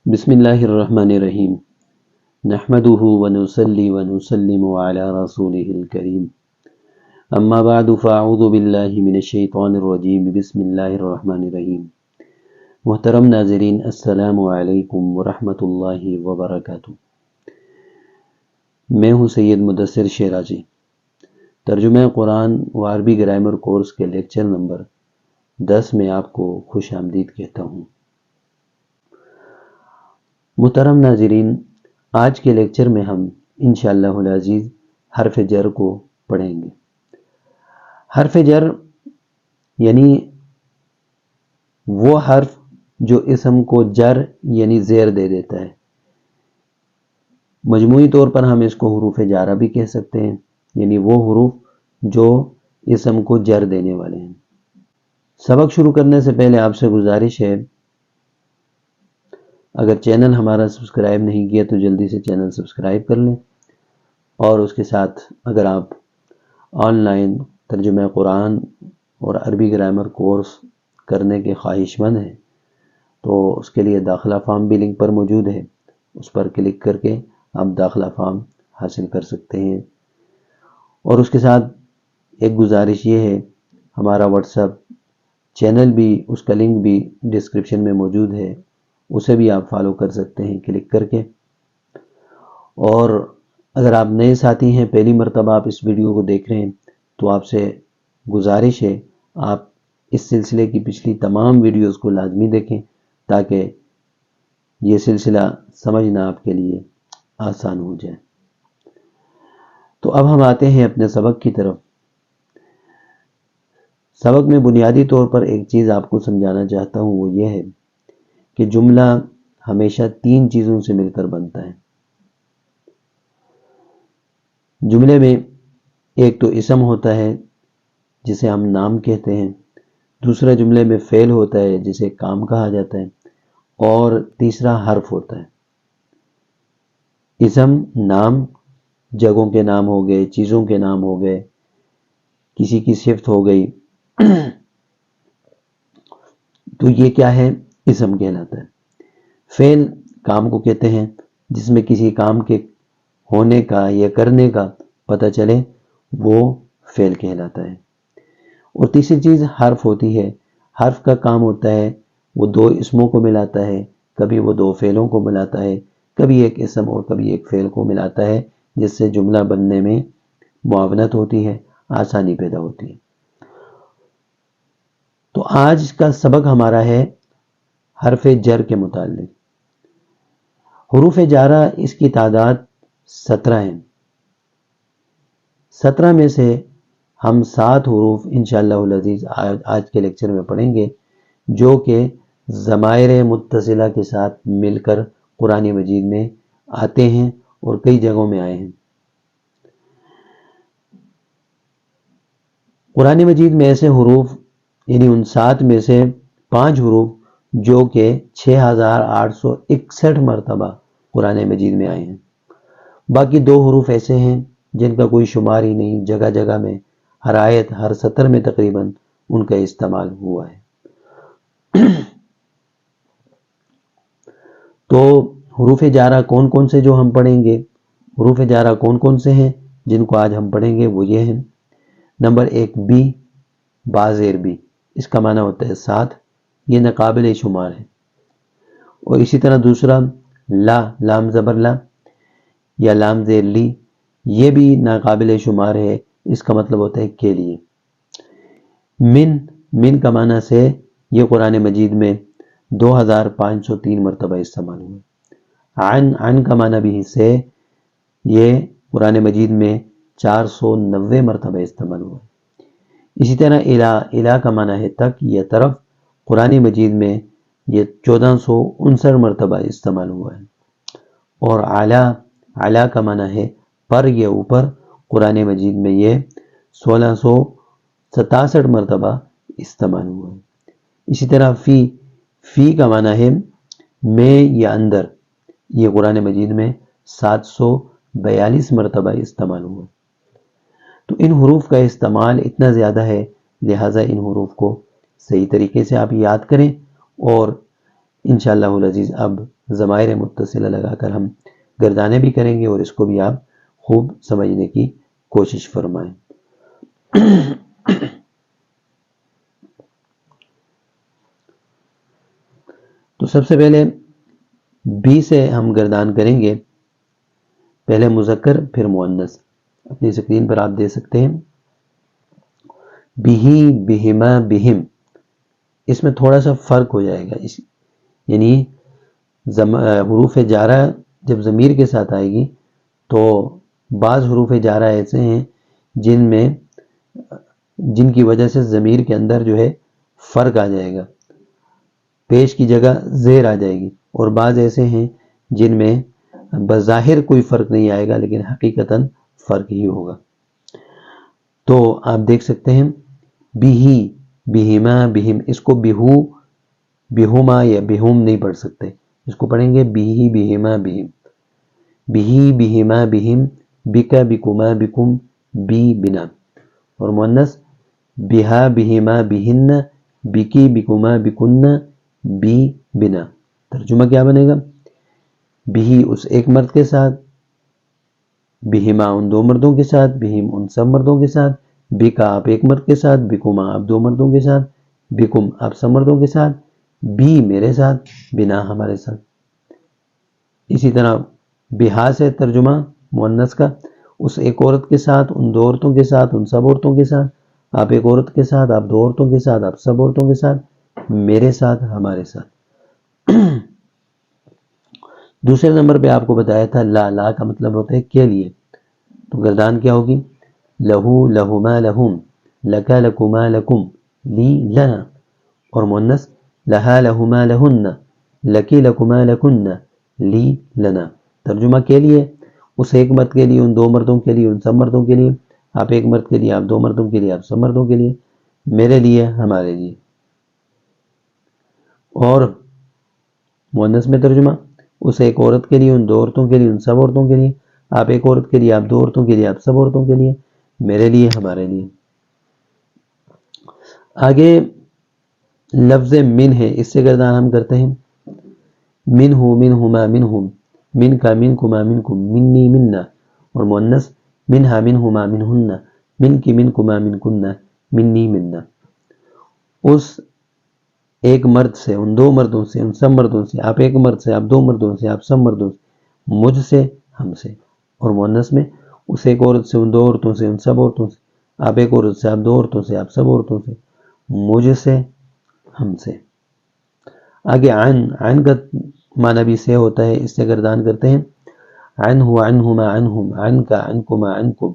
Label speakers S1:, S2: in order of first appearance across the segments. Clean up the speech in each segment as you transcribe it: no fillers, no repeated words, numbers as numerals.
S1: بسم اللہ الرحمن الرحیم نحمده ونصلی ونسلم علی رسوله الکریم اما بعد فاعوذ باللہ من الشیطان الرجیم بسم اللہ الرحمن الرحیم۔ محترم ناظرین، السلام علیکم ورحمۃ اللہ وبرکاتہ۔ میں ہوں سید مدثر شیرازی، ترجمہ قرآن و عربی گرامر کورس کے لیکچر نمبر 10 میں آپ کو خوش آمدید کہتا ہوں۔ محترم ناظرین، آج کے لیکچر میں ہم انشاءاللہ العزیز حرف جر کو پڑھیں گے۔ حرف جر یعنی وہ حرف جو اسم کو جر یعنی زیر دے دیتا ہے۔ مجموعی طور پر ہم اس کو حروف جارہ بھی کہہ سکتے ہیں، یعنی وہ حروف جو اسم کو جر دینے والے ہیں۔ سبق شروع کرنے سے پہلے آپ سے گزارش ہے، اگر چینل ہمارا سبسکرائب نہیں کیا تو جلدی سے چینل سبسکرائب کر لیں، اور اس کے ساتھ اگر آپ آن لائن ترجمہ قرآن اور عربی گرامر کورس کرنے کے خواہش مند ہیں تو اس کے لیے داخلہ فارم بھی لنک پر موجود ہے، اس پر کلک کر کے آپ داخلہ فارم حاصل کر سکتے ہیں۔ اور اس کے ساتھ ایک گزارش یہ ہے، ہمارا واٹس ایپ چینل بھی، اس کا لنک بھی ڈسکرپشن میں موجود ہے، اسے بھی آپ فالو کر سکتے ہیں کلک کر کے۔ اور اگر آپ نئے ساتھی ہیں، پہلی مرتبہ آپ اس ویڈیو کو دیکھ رہے ہیں، تو آپ سے گزارش ہے آپ اس سلسلے کی پچھلی تمام ویڈیوز کو لازمی دیکھیں تاکہ یہ سلسلہ سمجھنا آپ کے لیے آسان ہو جائے۔ تو اب ہم آتے ہیں اپنے سبق کی طرف۔ سبق میں بنیادی طور پر ایک چیز آپ کو سمجھانا چاہتا ہوں، وہ یہ ہے کہ جملہ ہمیشہ 3 چیزوں سے مل کر بنتا ہے۔ جملے میں ایک تو اسم ہوتا ہے جسے ہم نام کہتے ہیں، دوسرا جملے میں فعل ہوتا ہے جسے کام کہا جاتا ہے، اور تیسرا حرف ہوتا ہے۔ اسم، نام، جگہوں کے نام ہو گئے، چیزوں کے نام ہو گئے، کسی کی صفت ہو گئی، تو یہ کیا ہے؟ اسم کہلاتا ہے۔ فعل کام کو کہتے ہیں، جس میں کسی کام کے ہونے کا یا کرنے کا پتہ چلے، وہ فعل کہلاتا ہے۔ اور تیسری چیز حرف ہوتی ہے۔ حرف کا کام ہوتا ہے وہ 2 اسموں کو ملاتا ہے، کبھی وہ 2 فعلوں کو ملاتا ہے، کبھی ایک اسم اور کبھی ایک فعل کو ملاتا ہے، جس سے جملہ بننے میں معاونت ہوتی ہے، آسانی پیدا ہوتی ہے۔ تو آج کا سبق ہمارا ہے حرف جر کے متعلق۔ حروف جارہ، اس کی تعداد 17 ہیں۔ 17 میں سے ہم 7 حروف انشاءاللہ العزیز آج کے لیکچر میں پڑھیں گے، جو کہ ضمائر متصلہ کے ساتھ مل کر قرآن مجید میں آتے ہیں اور کئی جگہوں میں آئے ہیں۔ قرآن مجید میں ایسے حروف، یعنی ان 7 میں سے 5 حروف جو کہ 6861 مرتبہ قرآن مجید میں آئے ہیں۔ باقی 2 حروف ایسے ہیں جن کا کوئی شمار ہی نہیں، جگہ جگہ میں، ہر آیت، ہر سطر میں تقریباً ان کا استعمال ہوا ہے۔ تو حروف جارہ کون کون سے جو ہم پڑھیں گے، حروف جارہ کون کون سے ہیں جن کو آج ہم پڑھیں گے، وہ یہ ہیں۔ نمبر 1 بی، با زیر بی، اس کا معنی ہوتا ہے 7، یہ ناقابل شمار ہے۔ اور اسی طرح دوسرا لا، لام زبر لا یا لام زیر لی، یہ بھی ناقابل شمار ہے، اس کا مطلب ہوتا ہے کے لیے۔ من کا معنی سے یہ قرآن مجید میں 2503 مرتبہ استعمال ہوا۔ عن کا معنی بھی سے، یہ قرآن مجید میں 490 مرتبہ استعمال ہوا۔ اسی طرح الہ کا معنی ہے تک یا طرف، قرآن مجید میں یہ 1469 مرتبہ استعمال ہوا ہے۔ اور اعلیٰ کا معنی ہے پر یا اوپر، قرآن مجید میں یہ 1667 مرتبہ استعمال ہوا ہے۔ اسی طرح فی کا معنی ہے میں یا اندر، یہ قرآن مجید میں 742 مرتبہ استعمال ہوا ہے۔ تو ان حروف کا استعمال اتنا زیادہ ہے، لہٰذا ان حروف کو صحیح طریقے سے آپ یاد کریں، اور انشاءاللہ العزیز اب ضمائر متصلہ لگا کر ہم گردانے بھی کریں گے، اور اس کو بھی آپ خوب سمجھنے کی کوشش فرمائیں۔ تو سب سے پہلے بی سے ہم گردان کریں گے، پہلے مذکر پھر مؤنث۔ اپنی اسکرین پر آپ دے سکتے ہیں بہی، بہما، بہم۔ اس میں تھوڑا سا فرق ہو جائے گا، یعنی حروف جارہ جب ضمیر کے ساتھ آئے گی تو بعض حروف جارہ ایسے ہیں جن کی وجہ سے ضمیر کے اندر جو ہے فرق آ جائے گا، پیش کی جگہ زیر آ جائے گی، اور بعض ایسے ہیں جن میں بظاہر کوئی فرق نہیں آئے گا لیکن حقیقتاً فرق ہی ہوگا۔ تو آپ دیکھ سکتے ہیں بہی، بہما، بہم۔ اس کو بہو، بہما یا بہم نہیں پڑھ سکتے، اس کو پڑھیں گے بہی، بہما، بہم۔ بہی، بہما، بہم، بکا، بکما، بکم، بی، بنا۔ اور مؤنث بہا، بہما، بہن، بکی، بکما، بکن، بی، بنا۔ ترجمہ کیا بنے گا؟ بہی اس ایک مرد کے ساتھ، بہما ان دو مردوں کے ساتھ، بہم ان سب مردوں کے ساتھ، بکا آپ ایک مرد کے ساتھ، بکما آپ دو مردوں کے ساتھ، بکم آپ سب مردوں کے ساتھ، بی میرے ساتھ، بنا ہمارے ساتھ۔ اسی طرح بہا سے ترجمہ مؤنث کا، اس ایک عورت کے ساتھ، ان دو عورتوں کے ساتھ، ان سب عورتوں کے ساتھ، آپ ایک عورت کے ساتھ، آپ دو عورتوں کے ساتھ، آپ سب عورتوں کے ساتھ، میرے ساتھ، ہمارے ساتھ۔ دوسرے نمبر پہ آپ کو بتایا تھا لا، لا کا مطلب ہوتا ہے کے لیے، تو گردان کیا ہوگی؟ لہو، لہما، لہم، لکا، لکما، لکم، لی، لنا۔ اور مؤنث لہا، لہما، لہن، لکی، لکما، لکن، لی، لنا۔ ترجمہ کے لیے، اس ایک مرد کے لیے، ان دو مردوں کے لیے، ان سب مردوں کے لیے، آپ ایک مرد کے لیے، آپ دو مردوں کے لیے، آپ سب مردوں کے لیے، میرے لیے، ہمارے لیے۔ اور مؤنث میں ترجمہ اس ایک عورت کے لیے، ان دو عورتوں کے لیے، ان سب عورتوں کے لیے، آپ ایک عورت کے لیے، آپ دو عورتوں کے لیے، آپ سب عورتوں کے لیے، میرے لیے، ہمارے لیے۔ آگے لفظ من ہے، اس سے گردان ہم کرتے ہیں من ہو، من ہما، من ہم، من کا، من کما، من کم، منی، منا۔ اور مؤنث منہا، من ہما، من ہن، من کی، من کما، من کن، منی، منا۔ اس ایک مرد سے، ان دو مردوں سے، ان سب مردوں سے، آپ ایک مرد سے، آپ دو مردوں سے، آپ سب مردوں سے، مجھ سے، ہم سے۔ اور مؤنث میں اس ایک عورت سے، ان دو عورتوں سے، ان سب عورتوں سے، آپ ایک عورت سے، آپ دو عورتوں سے، آپ سب عورتوں سے، مجھ سے، ہم سے۔ آگے عن، عن کا معنی بھی سے ہوتا ہے، اس سے گردان کرتے ہیں عنہ، عنہما، عنہم، عنکا، عنکما، عنکم،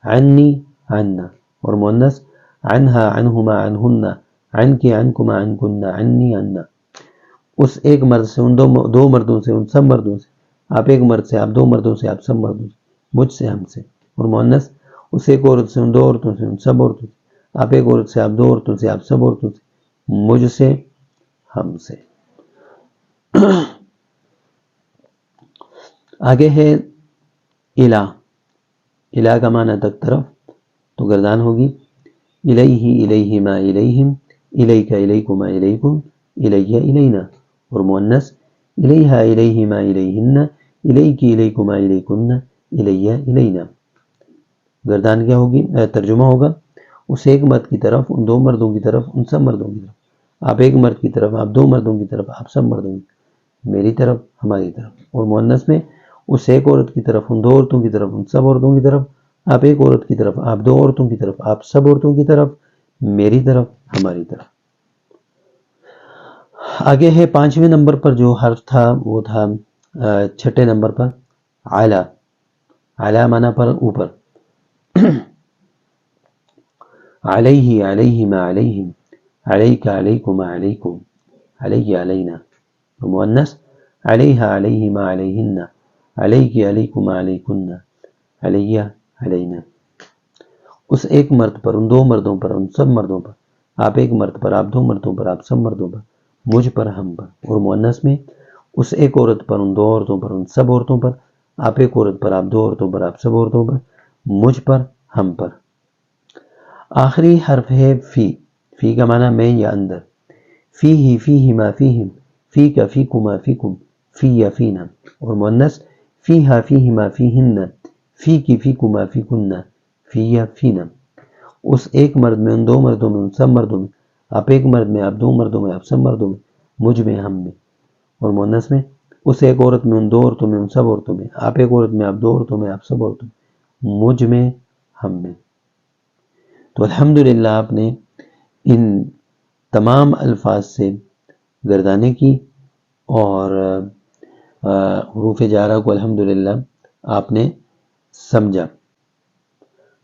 S1: عنی، عنا۔ اور مؤنث عنہا، عنہما، عنہن، عنکی، عنکما، عنکن، عنی، عنا۔ اس ایک مرد سے، ان دو مردوں سے، ان سب مردوں سے، آپ ایک مرد سے، آپ دو مردوں سے، آپ سب مردوں سے، مجھ سے، ہم سے۔ اور مؤنث اس ایک عورت سے، ان دو عورتوں سے، ان سب عورتوں سے، آپ ایک عورت سے، آپ دو عورتوں سے، آپ سب عورتوں سے، مجھ سے، ہم سے۔ آگے ہے الہ، الہ کا معنی تک طرف، تو گردان ہوگی الیہ، الیہما، الیہم، الیک، الیکما، الیکم، الیہ، الینا۔ اور مؤنث الیہا، الیہما، الیہن، الیکی، الیکما، الیکن، الیہ، الینا۔ گردان کیا ہوگی؟ ترجمہ ہوگا اس ایک مرد کی طرف، ان دو مردوں کی طرف، ان سب مردوں کی طرف، آپ ایک مرد کی طرف، آپ دو مردوں کی طرف، آپ سب مردوں کی طرف، میری طرف، ہماری طرف۔ اور مؤنث میں اس ایک عورت کی طرف، ان دو عورتوں کی طرف، ان سب عورتوں کی طرف، آپ ایک عورت کی طرف، آپ دو عورتوں کی طرف، آپ سب عورتوں کی طرف، میری طرف، ہماری طرف۔ آگے ہے 5ویں نمبر پر جو حرف تھا وہ تھا 6 نمبر پر اعلیٰ، اعلیٰ معنی پر اوپر۔ علیہ، علیہما، علیہم، علیک، علیکما، علیکم، علیہ، علینا۔ مؤنث علیہا، علیہما، علیہن، علیک، علیکما، علیکن، علیہ، علینا۔ اس ایک مرد پر، ان دو مردوں پر، ان سب مردوں پر، آپ ایک مرد پر، آپ دو مردوں پر، آپ سب مردوں پر، مجھ پر، ہم پر۔ اور مؤنث میں اس ایک عورت پر، ان دو عورتوں پر، ان سب عورتوں پر، آپ ایک عورت پر، آپ دو عورتوں پر، آپ سب عورتوں پر، مجھ پر، ہم پر۔ آخری حرف ہے فی، کا معنی میں یا اندر۔ فی ہی، فی ہما، فیہم، فی کا، فی کما، فیکم، فی یا فینا، اور مؤنث فیہا فیہما فیہن، فی کی فیکما فیکن، فی یا فینا، اس ایک مرد میں، ان دو مردوں میں، ان سب مردوں میں، آپ ایک مرد میں، آپ دو مردوں میں، آپ سب مردوں میں، مجھ میں، ہم میں، اور مؤنث میں اس ایک عورت میں، ان دو عورتوں میں، ان سب عورتوں میں، آپ ایک عورت میں، آپ دو عورتوں میں، آپ سب عورتوں میں، مجھ میں، ہم میں۔ تو الحمدللہ آپ نے ان تمام الفاظ سے گردانے کی، اور حروف جارہ کو الحمدللہ آپ نے سمجھا۔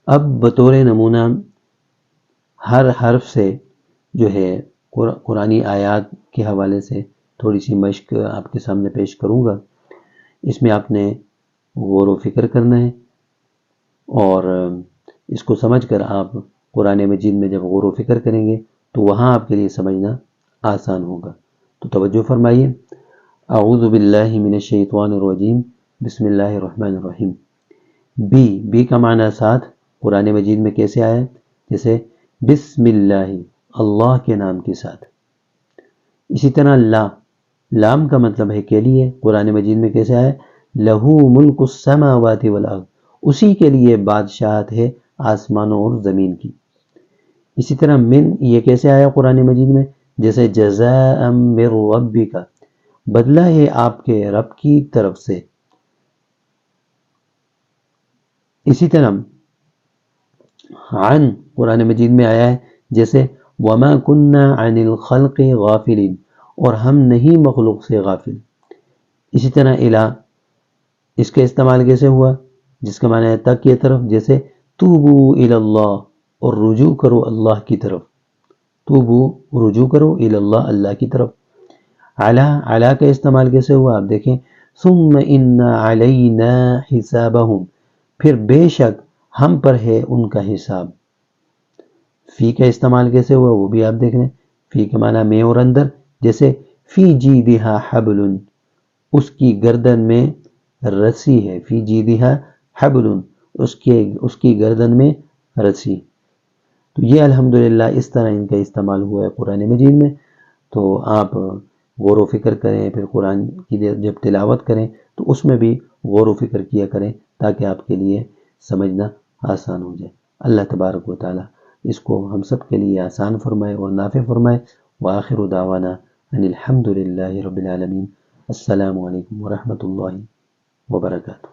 S1: اب بطور نمونہ ہر حرف سے جو ہے قرآنی آیات کے حوالے سے تھوڑی سی مشق آپ کے سامنے پیش کروں گا۔ اس میں آپ نے غور و فکر کرنا ہے، اور اس کو سمجھ کر آپ قرآن مجید میں جب غور و فکر کریں گے تو وہاں آپ کے لیے سمجھنا آسان ہوگا۔ تو توجہ فرمائیے۔ اعوذ باللہ من الشیطان الرجیم، بسم اللہ الرحمن الرحیم۔ بی کا معنی ساتھ قرآن مجید میں کیسے آیا ہے؟ جیسے بسم اللہ، اللہ کے نام کے ساتھ۔ اسی طرح لام کا مطلب ہے کے لیے، قرآن مجید میں کیسے آیا؟ لہو ملک السماوات والارض، اسی کے لیے بادشاہت ہے آسمانوں اور زمین کی۔ اسی طرح من، یہ کیسے آیا قرآن مجید میں؟ جیسے جزاء من ربک، بدلہ ہے آپ کے رب کی طرف سے۔ اسی طرح عن قرآن مجید میں آیا ہے، جیسے وما كنا عن الخلق غافلین، اور ہم نہیں مخلوق سے غافل۔ اسی طرح الہ، اس کا استعمال کیسے ہوا؟ جس کا معنی ہے تک کی طرف، جیسے توبو الی اللہ، اور رجوع کرو اللہ کی طرف۔ توبو، رجوع کرو، الی اللہ، اللہ کی طرف۔ علی کا استعمال کیسے ہوا؟ آپ دیکھیں، ثم ان علینا حسابہم، پھر بے شک ہم پر ہے ان کا حساب۔ فی کا استعمال کیسے ہوا؟ وہ بھی آپ دیکھ لیں۔ فی کا معنی میں اور اندر، جیسے فی جیدہا حبل، اس کی گردن میں رسی ہے۔ فی جیدہا حبل، اس کی گردن میں رسی۔ تو یہ الحمدللہ اس طرح ان کا استعمال ہوا ہے قرآن مجید میں۔ تو آپ غور و فکر کریں، پھر قرآن کی جب تلاوت کریں تو اس میں بھی غور و فکر کیا کریں، تاکہ آپ کے لیے سمجھنا آسان ہو جائے۔ اللہ تبارک و تعالی اس کو ہم سب کے لیے آسان فرمائے اور نافع فرمائے۔ وآخر دعوانا ان الحمد للہ رب العالمین۔ السلام علیکم ورحمۃ اللہ وبرکاتہ۔